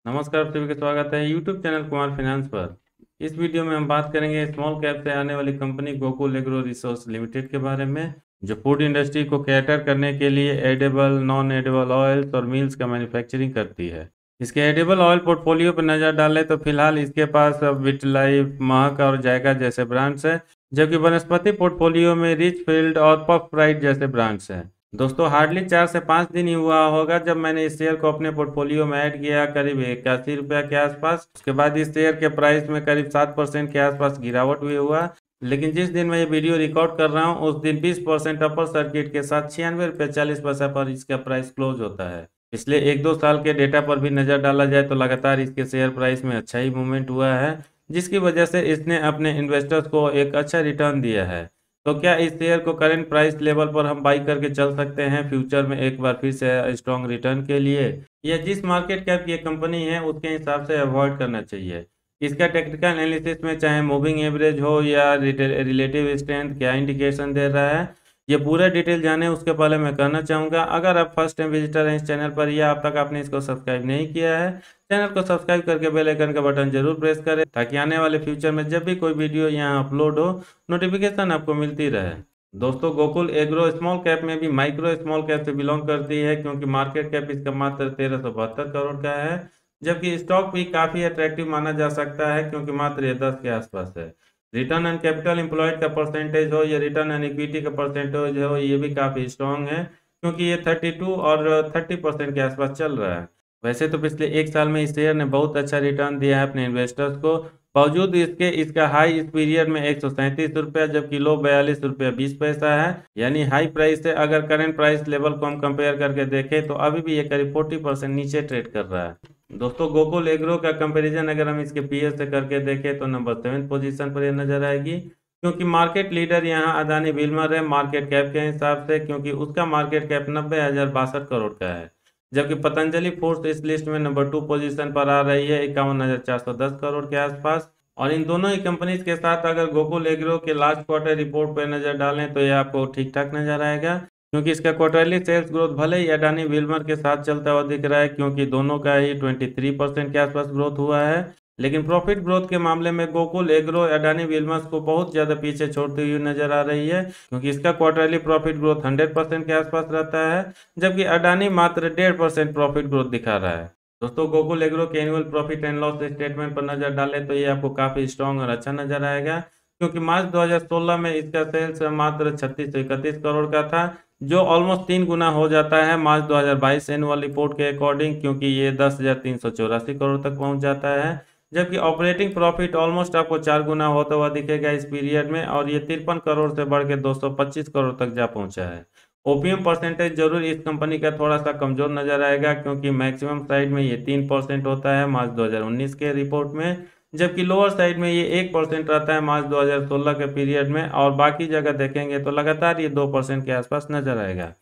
नमस्कार, आप सभी का स्वागत है यूट्यूब चैनल कुमार फाइनेंस पर। इस वीडियो में हम बात करेंगे स्मॉल कैप से आने वाली company Gokul agro resource limited के बारे में, जो फूड इंडस्ट्री को कैटर करने के लिए एडेबल, नॉन एडेबल ऑयल्स और मील्स का मैन्युफैक्चरिंग करती है। इसके एडेबल ऑयल पोर्टफोलियो पर नज़र डालें तो फिलहाल इसके पास विटलाइफ, महक और जायका जैसे ब्रांड्स हैं, जबकि वनस्पति पोर्टफोलियो में रिच फील्ड और पफ प्राइड जैसे ब्रांड्स हैं। दोस्तों, हार्डली 4 से 5 दिन ही हुआ होगा जब मैंने इस शेयर को अपने पोर्टफोलियो में ऐड किया, करीब 81 रुपया के आसपास। उसके बाद इस शेयर के प्राइस में करीब 7% के आसपास गिरावट भी हुआ। लेकिन जिस दिन मैं ये वीडियो रिकॉर्ड कर रहा हूँ उस दिन 20% अपर सर्किट के साथ 96 रुपये 40 पैसा पर इसका प्राइस क्लोज होता है। पिछले 1-2 साल के डेटा पर भी नज़र डाला जाए तो लगातार इसके शेयर प्राइस में अच्छा ही मूवमेंट हुआ है, जिसकी वजह से इसने अपने इन्वेस्टर्स को एक अच्छा रिटर्न दिया है। तो क्या इस शेयर को करंट प्राइस लेवल पर हम बाई करके चल सकते हैं फ्यूचर में एक बार फिर से स्ट्रॉन्ग रिटर्न के लिए, या जिस मार्केट कैप की कंपनी है उसके हिसाब से अवॉइड करना चाहिए? इसका टेक्निकल एनालिसिस में चाहे मूविंग एवरेज हो या रिलेटिव स्ट्रेंथ क्या इंडिकेशन दे रहा है, ये पूरा डिटेल जाने उसके पहले मैं कहना चाहूँगा, अगर आप फर्स्ट टाइम विजिटर हैं इस चैनल पर या अब तक आपने इसको सब्सक्राइब नहीं किया है, चैनल को सब्सक्राइब करके बेल आइकन का बटन जरूर प्रेस करें ताकि आने वाले फ्यूचर में जब भी कोई वीडियो यहाँ अपलोड हो नोटिफिकेशन आपको मिलती रहे। दोस्तों, गोकुल एग्रो स्मॉल कैप में भी माइक्रो स्मॉल कैप से बिलोंग करती है, क्योंकि मार्केट कैप इसका मात्र 1372 करोड़ का है, जबकि स्टॉक भी काफ़ी अट्रैक्टिव माना जा सकता है क्योंकि मात्र ये 10 के आसपास है। रिटर्न ऑन कैपिटल एम्प्लॉयड का परसेंटेज हो या रिटर्न ऑन इक्विटी का परसेंटेज हो, ये भी काफ़ी स्ट्रॉन्ग है क्योंकि ये 32 और 30% के आसपास चल रहा है। वैसे तो पिछले 1 साल में इस शेयर ने बहुत अच्छा रिटर्न दिया है अपने इन्वेस्टर्स को, बावजूद इसके इसका हाई इस पीरियड में 137 रुपया जबकि लो 42 रुपया 20 पैसा है। यानी हाई प्राइस से अगर करंट प्राइस लेवल को हम कंपेयर करके देखें तो अभी भी ये करीब 40% नीचे ट्रेड कर रहा है। दोस्तों, गोकुल एग्रो का कंपैरिजन अगर हम इसके पीएस से करके देखें तो नंबर 7 पोजीशन पर ये नजर आएगी, क्योंकि मार्केट लीडर यहाँ अदानी विल्मर है मार्केट कैप के हिसाब से, क्योंकि उसका मार्केट कैप 90,062 करोड़ का है। जबकि पतंजलि फूड्स इस लिस्ट में नंबर 2 पोजीशन पर आ रही है 51,410 करोड़ के आसपास। और इन दोनों ही कंपनीज के साथ अगर गोकुल एग्रो के लास्ट क्वार्टर रिपोर्ट पर नजर डालें तो ये आपको ठीक ठाक नजर आएगा, क्योंकि इसका क्वार्टरली सेल्स ग्रोथ भले ही अडानी विल्मर के साथ चलता हुआ दिख रहा है, क्योंकि दोनों का ही 23% के आसपास ग्रोथ हुआ है, लेकिन प्रॉफिट ग्रोथ के मामले में गोकुल एग्रो अडानी विल्मर्स को बहुत ज्यादा पीछे छोड़ती हुई नजर आ रही है, क्योंकि इसका क्वार्टरली प्रॉफिट ग्रोथ 100% के आसपास रहता है, जबकि अडानी मात्र 1.5% प्रॉफिट ग्रोथ दिखा रहा है। दोस्तों, गोकुल एग्रो के annual profit and loss statement पर नजर डालें तो ये आपको काफी स्ट्रॉन्ग और अच्छा नजर आएगा, क्योंकि मार्च 2016 में इसका सेल्स मात्र 3631 करोड़ का था, जो ऑलमोस्ट 3 गुना हो जाता है मार्च 2022 एनुअल रिपोर्ट के अकॉर्डिंग, क्योंकि ये 10,384 करोड़ तक पहुंच जाता है। जबकि ऑपरेटिंग प्रॉफिट ऑलमोस्ट आपको 4 गुना होता हुआ दिखेगा इस पीरियड में, और ये 53 करोड़ से बढ़ के 225 करोड़ तक जा पहुंचा है। ओपीएम परसेंटेज जरूर इस कंपनी का थोड़ा सा कमजोर नजर आएगा, क्योंकि मैक्सिमम साइड में ये 3% होता है मार्च 2019 के रिपोर्ट में, जबकि लोअर साइड में ये 1% रहता है मार्च 2016 के पीरियड में, और बाकी जगह देखेंगे तो लगातार ये 2% के आसपास नजर आएगा।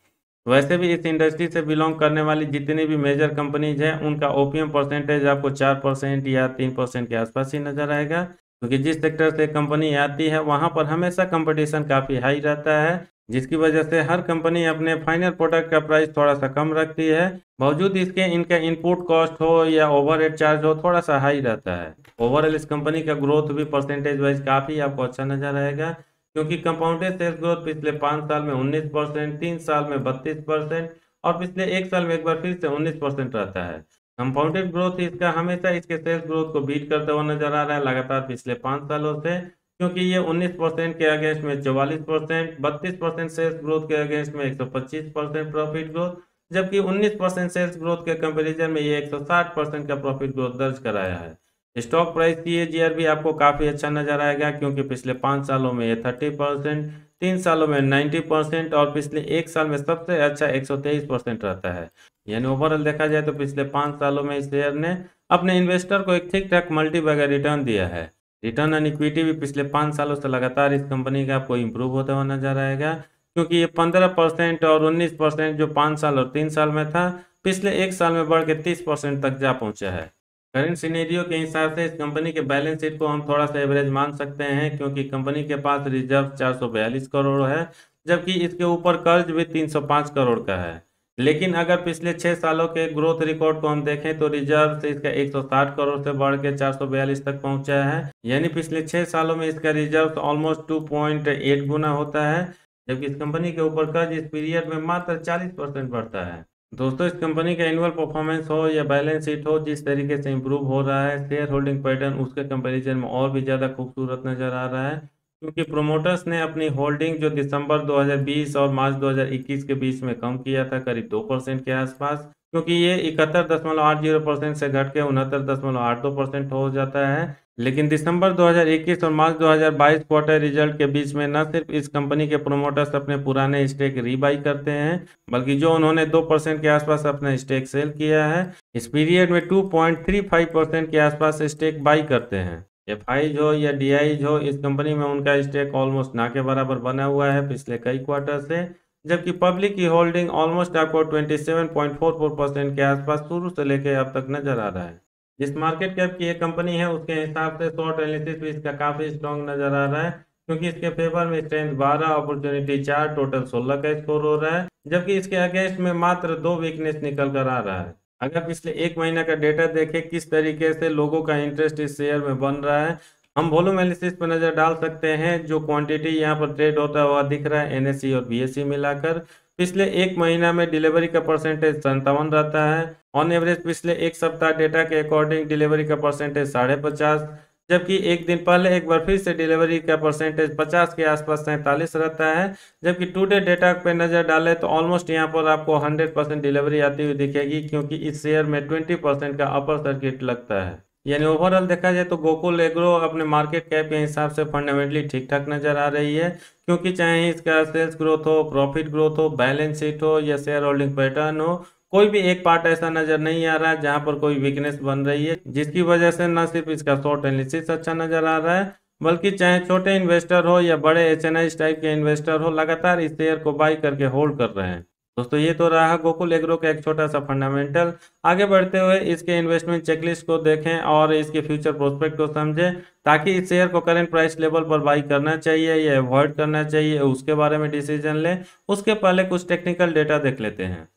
वैसे भी इस इंडस्ट्री से बिलोंग करने वाली जितनी भी मेजर कंपनीज हैं उनका ओपीएम परसेंटेज आपको 4% या 3% के आसपास ही नजर आएगा, क्योंकि जिस सेक्टर से कंपनी आती है वहां पर हमेशा कंपटीशन काफ़ी हाई रहता है, जिसकी वजह से हर कंपनी अपने फाइनल प्रोडक्ट का प्राइस थोड़ा सा कम रखती है, बावजूद इसके इनका इनपुट कॉस्ट हो या ओवरहेड चार्ज हो थोड़ा सा हाई रहता है। ओवरऑल इस कंपनी का ग्रोथ भी परसेंटेज वाइज काफ़ी आपको अच्छा नजर आएगा, क्योंकि कंपाउंडेड सेल्स ग्रोथ पिछले 5 साल में 19%, 3 साल में 32% और पिछले 1 साल में एक बार फिर से 19% रहता है। कंपाउंडेड ग्रोथ इसका हमेशा इसके सेल्स ग्रोथ को बीट करते हुआ नजर आ रहा है लगातार पिछले 5 सालों से, क्योंकि ये 19% के अगेंस्ट में 44%, 32% सेल्स ग्रोथ के अगेंस्ट में 125% प्रॉफिट ग्रोथ, जबकि 19% सेल्स ग्रोथ के कंपेरिजन में ये 160% का प्रॉफिट ग्रोथ दर्ज कराया है। स्टॉक प्राइस सीएजीआर भी आपको काफ़ी अच्छा नजर आएगा, क्योंकि पिछले 5 सालों में ये 30%, 3 सालों में 90% और पिछले 1 साल में सबसे अच्छा 123% रहता है। यानी ओवरऑल देखा जाए तो पिछले 5 सालों में इस शेयर ने अपने इन्वेस्टर को एक ठीक ठाक मल्टी बैगर रिटर्न दिया है। रिटर्न ऑन इक्विटी भी पिछले 5 सालों से लगातार इस कंपनी का आपको इम्प्रूव होता हुआ नजर आएगा, क्योंकि ये 15% और 19% जो 5 साल और 3 साल में था, पिछले 1 साल में बढ़ के 30% तक जा पहुंचा है। करंट सिनेरियो के हिसाब से इस कंपनी के बैलेंस शीट को हम थोड़ा सा एवरेज मान सकते हैं, क्योंकि कंपनी के पास रिजर्व 442 करोड़ है, जबकि इसके ऊपर कर्ज भी 305 करोड़ का है। लेकिन अगर पिछले 6 सालों के ग्रोथ रिकॉर्ड को हम देखें तो रिजर्व से इसका 160 करोड़ से बढ़ के 442 तक पहुंचा है। यानी पिछले 6 सालों में इसका रिजर्व ऑलमोस्ट 2.8 गुना होता है, जबकि इस कंपनी के ऊपर कर्ज इस पीरियड में मात्र 40% बढ़ता है। दोस्तों, इस कंपनी का एनुअल परफॉर्मेंस हो या बैलेंस शीट हो, जिस तरीके से इम्प्रूव हो रहा है, शेयर होल्डिंग पैटर्न उसके कंपैरिजन में और भी ज़्यादा खूबसूरत नज़र आ रहा है, क्योंकि प्रोमोटर्स ने अपनी होल्डिंग जो दिसंबर 2020 और मार्च 2021 के बीच में कम किया था करीब 2% के आसपास, क्योंकि ये 71.80% से घट के 69.82% हो जाता है। लेकिन दिसंबर 2021 और मार्च 2022 क्वार्टर रिजल्ट के बीच में न सिर्फ इस कंपनी के प्रोमोटर्स अपने पुराने स्टेक रीबाई करते हैं, बल्कि जो उन्होंने 2% के आसपास अपना स्टेक सेल किया है, इस पीरियड में 2.35% के आसपास स्टेक बाई करते हैं। एफआईज हो या डीआईज हो, इस कंपनी में उनका स्टेक ऑलमोस्ट ना के बराबर बना हुआ है पिछले कई क्वार्टर से, जबकि पब्लिक की होल्डिंग ऑलमोस्ट आपको 27.44% के आसपास शुरू से लेकर अब तक नजर आ रहा है। जिस मार्केट कैप की ये कंपनी है उसके हिसाब से शॉर्ट एनालिसिस भी इसका काफी स्ट्रॉन्ग नजर आ रहा है, क्योंकि इसके फेवर में स्ट्रेंथ 12, अपॉर्चुनिटी 4, टोटल 16 का स्कोर हो रहा है, जबकि इसके अगेंस्ट में मात्र 2 वीकनेस निकल कर आ रहा है। अगर पिछले 1 महीना का डेटा देखें किस तरीके से लोगों का इंटरेस्ट इस शेयर में बन रहा है, हम वॉल्यूम एनालिसिस पर नजर डाल सकते हैं। जो क्वांटिटी यहाँ पर ट्रेड होता है वह दिख रहा है एनएसई और बीएसई मिलाकर। पिछले 1 महीना में डिलीवरी का परसेंटेज 57 रहता है। ऑन एवरेज पिछले 1 सप्ताह डेटा के अकॉर्डिंग डिलीवरी का परसेंटेज 50.5, जबकि एक दिन पहले एक बार फिर से डिलीवरी का परसेंटेज 50 के आसपास 47 रहता है। जबकि टुडे डेटा पे नज़र डालें तो ऑलमोस्ट यहाँ पर आपको 100% डिलीवरी आती हुई दिखेगी, क्योंकि इस शेयर में 20% का अपर सर्किट लगता है। यानी ओवरऑल देखा जाए तो गोकुल एग्रो अपने मार्केट कैप के हिसाब से फंडामेंटली ठीक ठाक नजर आ रही है, क्योंकि चाहे इसका सेल्स ग्रोथ हो, प्रॉफिट ग्रोथ हो, बैलेंस शीट हो या शेयर होल्डिंग पैटर्न हो, कोई भी एक पार्ट ऐसा नजर नहीं आ रहा है जहां पर कोई वीकनेस बन रही है, जिसकी वजह से न सिर्फ इसका शॉर्ट एनालिसिस अच्छा नजर आ रहा है, बल्कि चाहे छोटे इन्वेस्टर हो या बड़े एचएनआई टाइप के इन्वेस्टर हो, लगातार इस शेयर को बाई करके होल्ड कर रहे हैं। दोस्तों, ये तो रहा गोकुल एग्रो का एक छोटा सा फंडामेंटल। आगे बढ़ते हुए इसके इन्वेस्टमेंट चेकलिस्ट को देखें और इसके फ्यूचर प्रोस्पेक्ट को समझें, ताकि इस शेयर को करंट प्राइस लेवल पर बाई करना चाहिए या अवॉइड करना चाहिए उसके बारे में डिसीजन लें। उसके पहले कुछ टेक्निकल डेटा देख लेते हैं।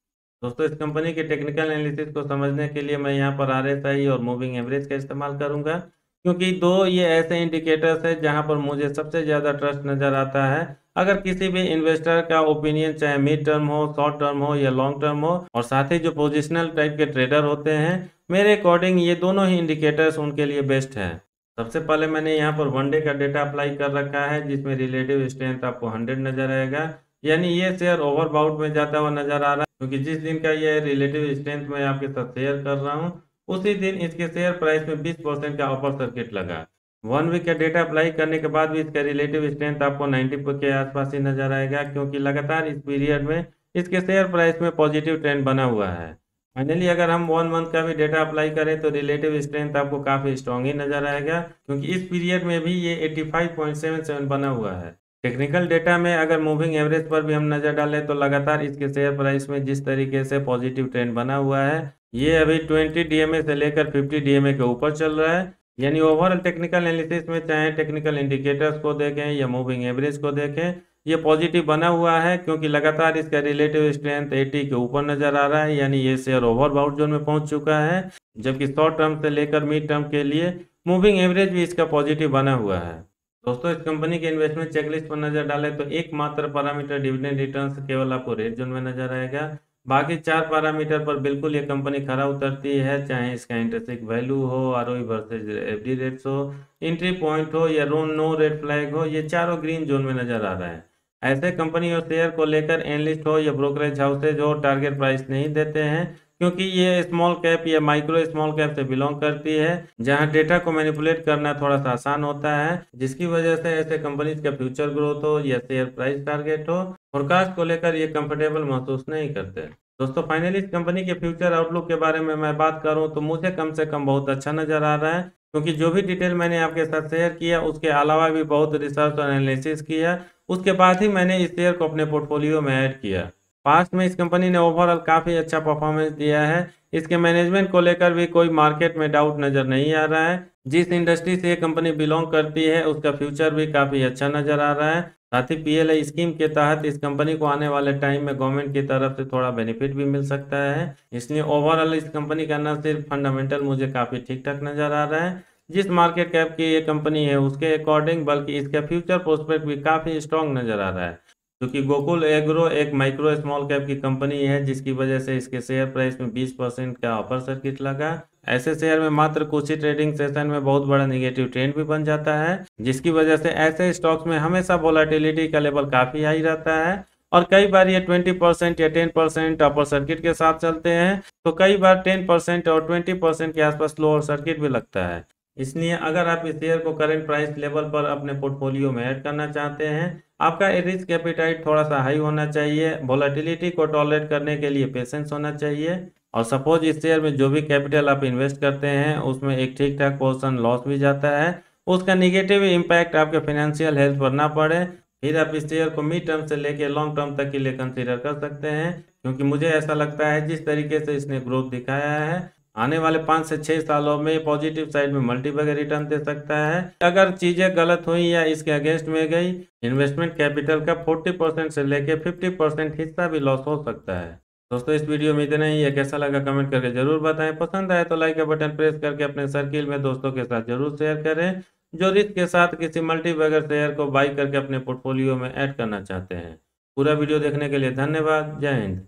दोस्तों, इस कंपनी के टेक्निकल एनालिसिस को समझने के लिए मैं यहाँ पर आरएसआई और मूविंग एवरेज का इस्तेमाल करूंगा, क्योंकि दो ये ऐसे इंडिकेटर्स हैं जहां पर मुझे सबसे ज़्यादा ट्रस्ट नज़र आता है। अगर किसी भी इन्वेस्टर का ओपिनियन चाहे मिड टर्म हो, शॉर्ट टर्म हो या लॉन्ग टर्म हो, और साथ ही जो पोजिशनल टाइप के ट्रेडर होते हैं, मेरे अकॉर्डिंग ये दोनों ही इंडिकेटर्स उनके लिए बेस्ट है। सबसे पहले मैंने यहाँ पर वनडे का डेटा अप्लाई कर रखा है, जिसमें रिलेटिव स्ट्रेंथ आपको 100 नजर आएगा। यानी ये शेयर ओवरबाउट में जाता हुआ नजर आ रहा है, क्योंकि जिस दिन का ये रिलेटिव स्ट्रेंथ मैं आपके साथ शेयर कर रहा हूँ, उसी दिन इसके शेयर प्राइस में 20% का अपर सर्किट लगा। 1 वीक का डेटा अप्लाई करने के बाद भी इसका रिलेटिव स्ट्रेंथ आपको 90 के आसपास ही नजर आएगा, क्योंकि लगातार इस पीरियड में इसके शेयर प्राइस में पॉजिटिव ट्रेंड बना हुआ है। फाइनली अगर हम 1 मंथ का भी डेटा अप्लाई करें तो रिलेटिव स्ट्रेंथ आपको काफ़ी स्ट्रॉन्ग ही नजर आएगा, क्योंकि इस पीरियड में भी ये 85.77 बना हुआ है। टेक्निकल डेटा में अगर मूविंग एवरेज पर भी हम नज़र डालें तो लगातार इसके शेयर प्राइस में जिस तरीके से पॉजिटिव ट्रेंड बना हुआ है, ये अभी 20 डीएमए से लेकर 50 डीएमए के ऊपर चल रहा है। यानी ओवरऑल टेक्निकल एनालिसिस में चाहे टेक्निकल इंडिकेटर्स को देखें या मूविंग एवरेज को देखें, ये पॉजिटिव बना हुआ है, क्योंकि लगातार इसका रिलेटिव स्ट्रेंथ 80 के ऊपर नजर आ रहा है। यानी ये शेयर ओवरबाउट जोन में पहुंच चुका है, जबकि शॉर्ट टर्म से लेकर मिड टर्म के लिए मूविंग एवरेज भी इसका पॉजिटिव बना हुआ है। दोस्तों, इस कंपनी के इन्वेस्टमेंट चेकलिस्ट पर नजर डालें तो एकमात्र पैरामीटर डिविडेंड रिटर्न केवल आपको रेड जोन में नजर आएगा। बाकी 4 पैरामीटर पर बिल्कुल ये कंपनी खरा उतरती है, चाहे इसका इंटरेंसिक वैल्यू हो, आरओई वर्सेज एफडी रेट्स हो, एंट्री पॉइंट हो या नो रेड फ्लैग हो, ये चारों ग्रीन जोन में नजर आ रहा है। ऐसे कंपनी और शेयर को लेकर एनालिस्ट हो या ब्रोकरेज हाउसेज हो टारगेट प्राइस नहीं देते हैं, क्योंकि ये स्मॉल कैप या माइक्रो स्मॉल कैप से बिलोंग करती है, जहां डेटा को मैनिपुलेट करना थोड़ा सा आसान होता है, जिसकी वजह से ऐसे कंपनीज का फ्यूचर ग्रोथ हो या शेयर प्राइस टारगेट हो, फोरकास्ट को लेकर ये कंफर्टेबल महसूस नहीं करते। दोस्तों, फाइनली इस कंपनी के फ्यूचर आउटलुक के बारे में मैं बात करूं तो मुझे कम से कम बहुत अच्छा नजर आ रहा है, क्योंकि जो भी डिटेल मैंने आपके साथ शेयर किया उसके अलावा भी बहुत रिसर्च और एनालिसिस किया, उसके बाद ही मैंने इस शेयर को अपने पोर्टफोलियो में ऐड किया। पास्ट में इस कंपनी ने ओवरऑल काफ़ी अच्छा परफॉर्मेंस दिया है। इसके मैनेजमेंट को लेकर भी कोई मार्केट में डाउट नज़र नहीं आ रहा है। जिस इंडस्ट्री से ये कंपनी बिलोंग करती है उसका फ्यूचर भी काफ़ी अच्छा नज़र आ रहा है। साथ ही पीएलआई स्कीम के तहत इस कंपनी को आने वाले टाइम में गवर्नमेंट की तरफ से थोड़ा बेनिफिट भी मिल सकता है। इसलिए ओवरऑल इस कंपनी का न सिर्फ फंडामेंटल मुझे काफ़ी ठीक ठाक नज़र आ रहा है, जिस मार्केट कैप की ये कंपनी है उसके अकॉर्डिंग, बल्कि इसका फ्यूचर प्रोस्पेक्ट भी काफ़ी स्ट्रॉन्ग नज़र आ रहा है। क्योंकि गोकुल एग्रो एक माइक्रो स्मॉल कैप की कंपनी है, जिसकी वजह से इसके शेयर प्राइस में 20% का अपर सर्किट लगा। ऐसे शेयर में मात्र कुछ ही ट्रेडिंग सेशन में बहुत बड़ा निगेटिव ट्रेंड भी बन जाता है, जिसकी वजह से ऐसे स्टॉक्स में हमेशा वोलेटिलिटी का लेवल काफ़ी हाई रहता है। और कई बार ये 20% या 10% अपर सर्किट के साथ चलते हैं, तो कई बार 10% और 20% के आसपास लोअर सर्किट भी लगता है। इसलिए अगर आप इस शेयर को करंट प्राइस लेवल पर अपने पोर्टफोलियो में ऐड करना चाहते हैं, आपका रिस्क एपिटाइट थोड़ा सा हाई होना चाहिए, वोलेटिलिटी को टॉलरेट करने के लिए पेशेंस होना चाहिए, और सपोज इस शेयर में जो भी कैपिटल आप इन्वेस्ट करते हैं उसमें एक ठीक ठाक पोर्शन लॉस भी जाता है, उसका निगेटिव इम्पैक्ट आपके फाइनेंशियल हेल्थ पर ना पड़े, फिर आप इस शेयर को मिड टर्म से लेकर लॉन्ग टर्म तक के लिए कंसीडर कर सकते हैं। क्योंकि मुझे ऐसा लगता है जिस तरीके से इसने ग्रोथ दिखाया है, आने वाले 5 से 6 सालों में पॉजिटिव साइड में मल्टीपल रिटर्न दे सकता है। अगर चीज़ें गलत हुई या इसके अगेंस्ट में गई, इन्वेस्टमेंट कैपिटल का 40% से लेके 50% हिस्सा भी लॉस हो सकता है। दोस्तों इस वीडियो में इतना ही है, कैसा लगा कमेंट करके जरूर बताएं, पसंद आए तो लाइक का बटन प्रेस करके अपने सर्किल में दोस्तों के साथ जरूर शेयर करें, जो रिस्क के साथ किसी मल्टीबैगर शेयर को बाई करके अपने पोर्टफोलियो में ऐड करना चाहते हैं। पूरा वीडियो देखने के लिए धन्यवाद। जय हिंद।